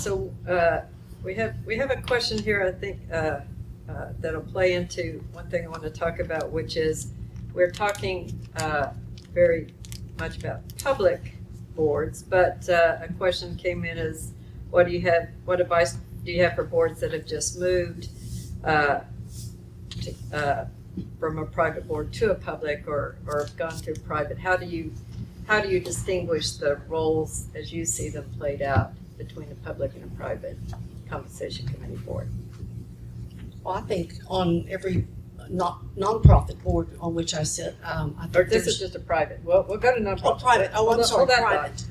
So we have a question here, I think, that'll play into one thing I want to talk about, which is we're talking very much about public boards, but a question came in is, what advice do you have for boards that have just moved from a private board to a public, or have gone to private? How do you distinguish the roles as you see them played out between a public and a private compensation committee board? Well, I think on every nonprofit board on which I sit, I think This is just a private. We'll go to nonprofit. Oh, private. Oh, I'm sorry, private.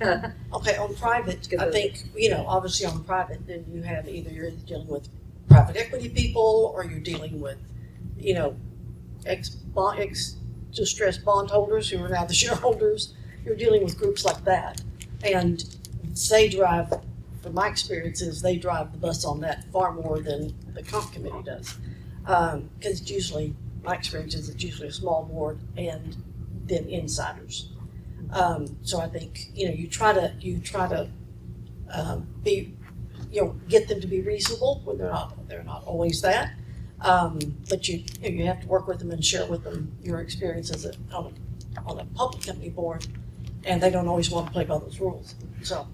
Okay, on private, I think, obviously on private, then you have you're dealing with private equity people, or you're dealing with, ex-distressed bondholders who are now the shareholders. You're dealing with groups like that. And they drive, from my experiences, they drive the bus on that far more than the comp committee does. Because it's usually, my experience is it's usually a small board and then insiders. So I think, you try to be, get them to be reasonable when they're not always that. But you have to work with them and share with them your experiences on a public company board, and they don't always want to play by those rules. So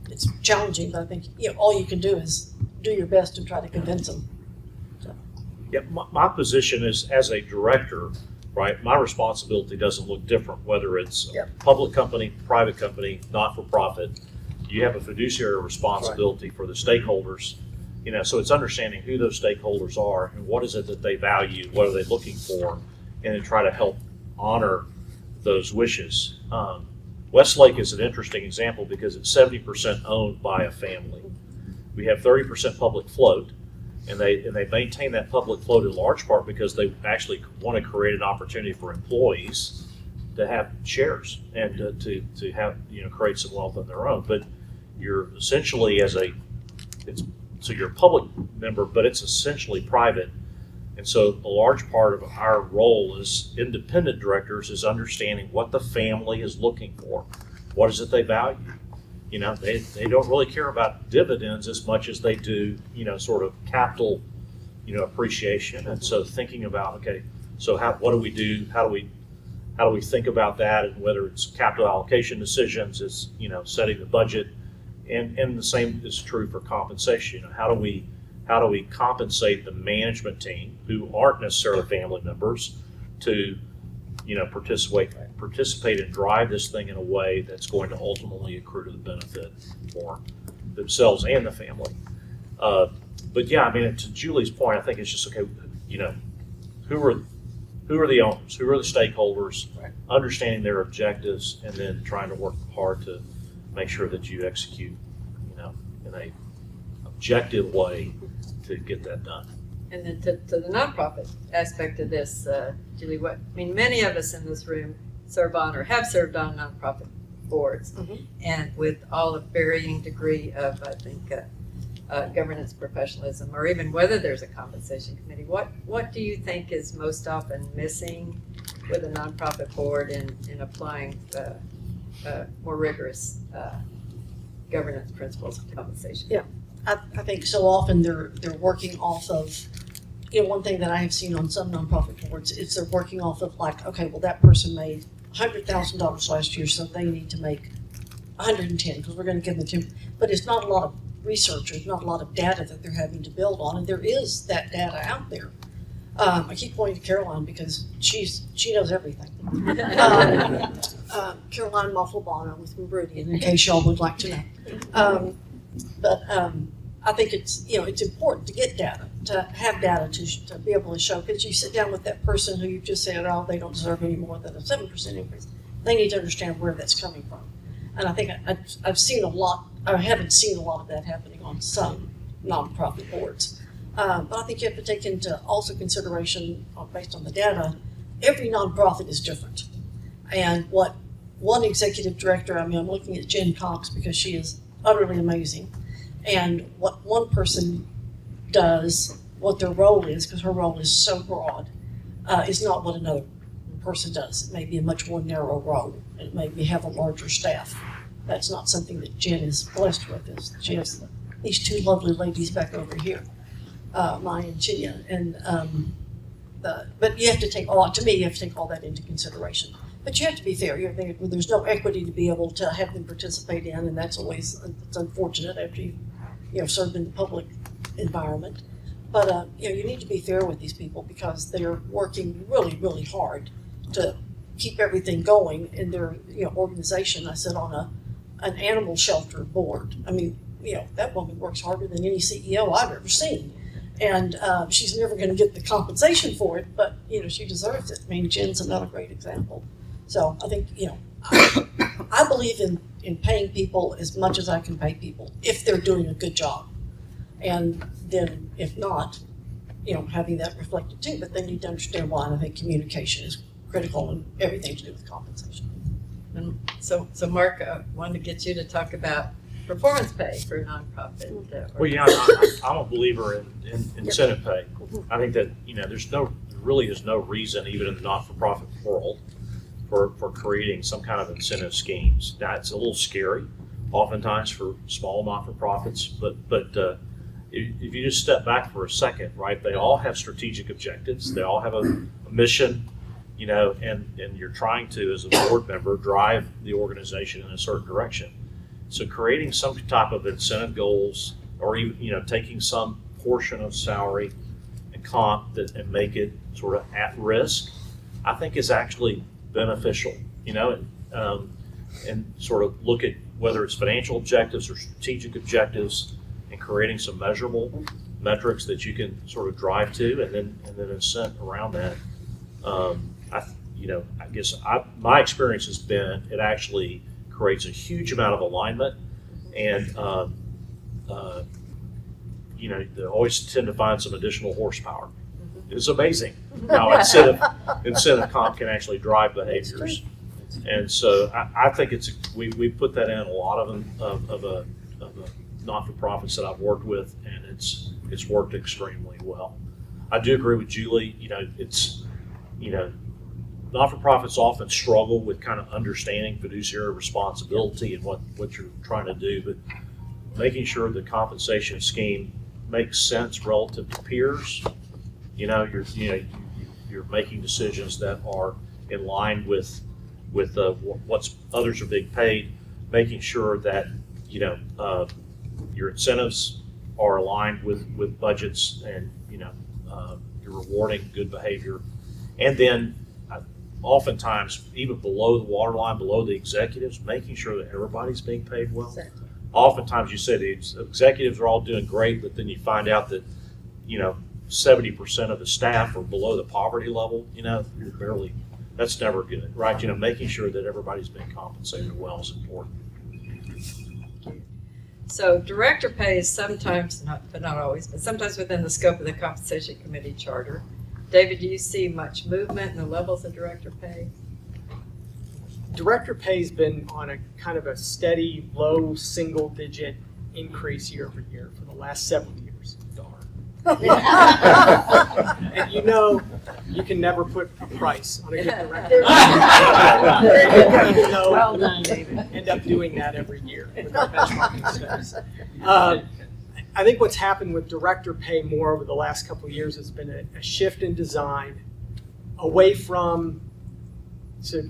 it's challenging, but I think all you can do is do your best to try to convince them. So. Yeah, my position is as a director, right? My responsibility doesn't look different whether it's a public company, private company, not for profit. You have a fiduciary responsibility for the stakeholders. So it's understanding who those stakeholders are and what is it that they value, what are they looking for, and then try to help honor those wishes. Westlake is an interesting example because it's 70% owned by a family. We have 30% public float, and they maintain that public float in large part because they actually want to create an opportunity for employees to have shares and to have create some wealth on their own. But you're essentially so you're a public member, but it's essentially private. And so a large part of our role as independent directors is understanding what the family is looking for. What is it they value? They don't really care about dividends as much as they do, sort of capital, appreciation. And so thinking about, okay, so what do we do? How do we think about that? And whether it's capital allocation decisions, it's, setting the budget. And the same is true for compensation. How do we compensate the management team who aren't necessarily family members to, participate and drive this thing in a way that's going to ultimately accrue to the benefit for themselves and the family. But yeah, to Julie's point, I think it's just okay. Who are the owners? Who are the stakeholders? Right. Understanding their objectives, and then trying to work hard to make sure that you execute, in a objective way to get that done. And then to the nonprofit aspect of this, Julie, many of us in this room serve on or have served on nonprofit boards, and with all a varying degree of, I think, governance professionalism, or even whether there's a compensation committee. What do you think is most often missing with a nonprofit board in applying more rigorous governance principles of compensation? Yeah, I think so often they're working off of, one thing that I have seen on some nonprofit boards is they're working off of okay, well, that person made $100,000 last year, so they need to make 110 because we're going to give them 10. But it's not a lot of research, there's not a lot of data that they're having to build on, and there is that data out there. I keep pointing to Caroline because she knows everything. Caroline Mofflebana with Meridian, in case y'all would like to know. But I think it's important to get data, to have data to be able to show, because you sit down with that person who you've just said, oh, they don't deserve any more than a 7% increase. They need to understand where that's coming from. And I think I've seen a lot, I haven't seen a lot of that happening on some nonprofit boards. But I think you have to take into also consideration, based on the data, every nonprofit is different. And what one executive director, I'm looking at Jen Cox because she is utterly amazing. And what one person does, what their role is, because her role is so broad, is not what another person does. It may be a much more narrow role. It may have a larger staff. That's not something that Jen is blessed with. She has these two lovely ladies back over here, Maya and Chia, and but you have to take to me, you have to take all that into consideration. But you have to be fair. There's no equity to be able to have them participate in, and that's always it's unfortunate after you've served in the public environment. But you need to be fair with these people because they're working really, really hard to keep everything going in their organization. I sit on an animal shelter board. I mean, that woman works harder than any CEO I've ever seen. And she's never going to get the compensation for it, but she deserves it. I mean, Jen's another great example. So I think I believe in paying people as much as I can pay people if they're doing a good job, and then if not, having that reflected too. But then you need to understand why. And I think communication is critical in everything to do with compensation. And so Mark, I wanted to get you to talk about performance pay for a nonprofit. Well, I'm a believer in incentive pay. I think that there really is no reason, even in the not-for-profit world, for creating some kind of incentive schemes. Now, it's a little scary, oftentimes for small not-for-profits, but if you just step back for a second, right? They all have strategic objectives. They all have a mission, and you're trying to, as a board member, drive the organization in a certain direction. So creating some type of incentive goals, or even taking some portion of salary and comp and make it sort of at risk, I think is actually beneficial. And sort of look at whether it's financial objectives or strategic objectives, and creating some measurable metrics that you can sort of drive to, and then incent around that. I guess my experience has been it actually creates a huge amount of alignment, and they always tend to find some additional horsepower. It's amazing how incentive comp can actually drive behaviors, and so I think we put that in a lot of the not-for-profits that I've worked with, and it's worked extremely well. I do agree with Julie. Not-for-profits often struggle with kind of understanding fiduciary responsibility and what you're trying to do, but making sure the compensation scheme makes sense relative to peers. You're making decisions that are in line with what's others are being paid, making sure that your incentives are aligned with budgets, and you're rewarding good behavior, and then oftentimes even below the waterline, below the executives, making sure that everybody's being paid well. Exactly. Oftentimes you say the executives are all doing great, but then you find out that 70% of the staff are below the poverty level. That's never good, right? Making sure that everybody's being compensated well is important. So director pay is sometimes, but not always, but sometimes within the scope of the compensation committee charter. David, do you see much movement in the levels of director pay? Director pay's been on a kind of a steady, low single-digit increase year over year for the last several years. Darn. And you can never put a price on a good director. Well done, David. End up doing that every year with our benchmarking studies. I think what's happened with director pay more over the last couple of years has been a shift in design away from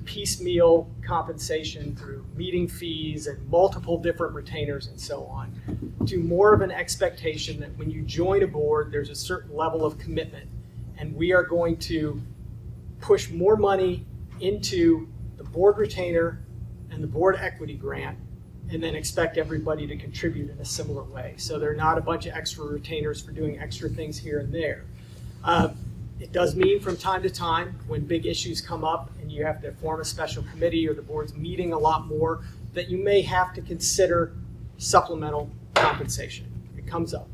piecemeal compensation through meeting fees and multiple different retainers and so on, to more of an expectation that when you join a board, there's a certain level of commitment, and we are going to push more money into the board retainer and the board equity grant, and then expect everybody to contribute in a similar way. So they're not a bunch of extra retainers for doing extra things here and there. It does mean from time to time, when big issues come up and you have to form a special committee or the board's meeting a lot more, that you may have to consider supplemental compensation. It comes up.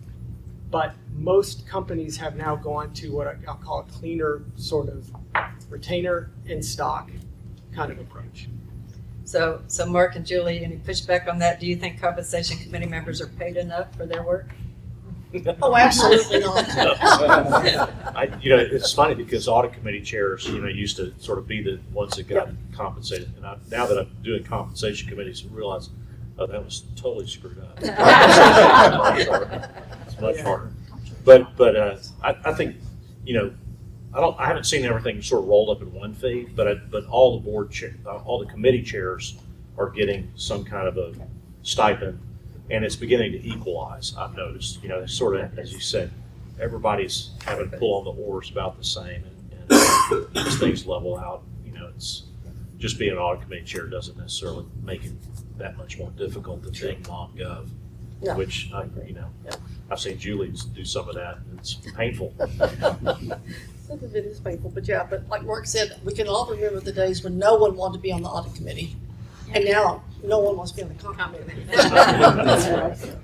But most companies have now gone to what I'll call a cleaner sort of retainer in stock kind of approach. So Mark and Julie, any pushback on that? Do you think compensation committee members are paid enough for their work? Oh, absolutely not. It's funny because audit committee chairs, used to sort of be the ones that got compensated. And now that I'm doing compensation committees, I realize, Oh, that was totally screwed up. Yeah. It's much harder. But I think, you know, I haven't seen everything sort of rolled up in one fee, but all the all the committee chairs are getting some kind of a stipend, and it's beginning to equalize. I've noticed, you know, sort of, as you said, everybody's having to pull on the oars about the same, and as things level out, you know, it's just being an audit committee chair doesn't necessarily make it that much more difficult than being non-gov, No. which you know, I've seen Julie do some of that, and it's painful. Some of it is painful, but yeah, but like Mark said, we can all remember the days when no one wanted to be on the audit committee. And now, no one wants to be on the comp committee. That's right.